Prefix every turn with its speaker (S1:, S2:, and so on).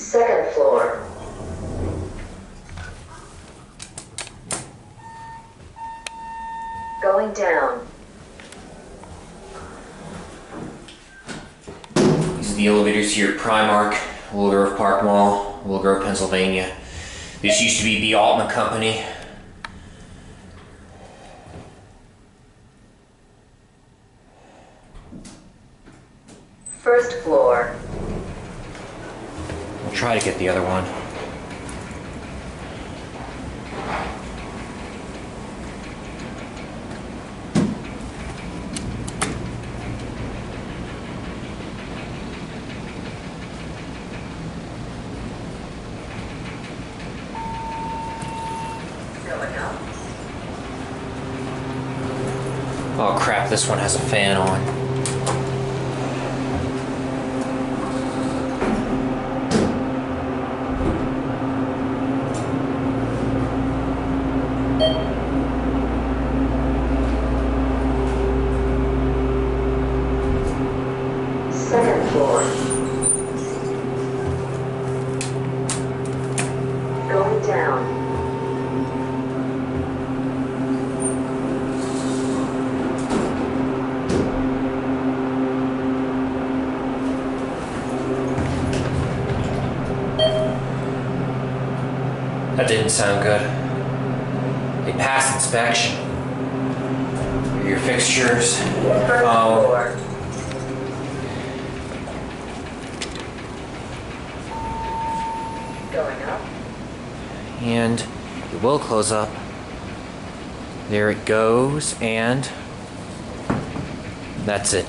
S1: Second floor. Going down.
S2: These are the elevators here at Primark, Willow Grove Park Mall, Willow Grove, Pennsylvania. This used to be the Altman Company.
S1: First floor.
S2: We'll try to get the other one.
S1: Going up.
S2: Oh crap, this one has a fan on.
S1: Second floor. Going down.
S2: That didn't sound good. They passed inspection. Here are your fixtures.
S1: First floor. Going up.
S2: And it will close up. There it goes, and that's it.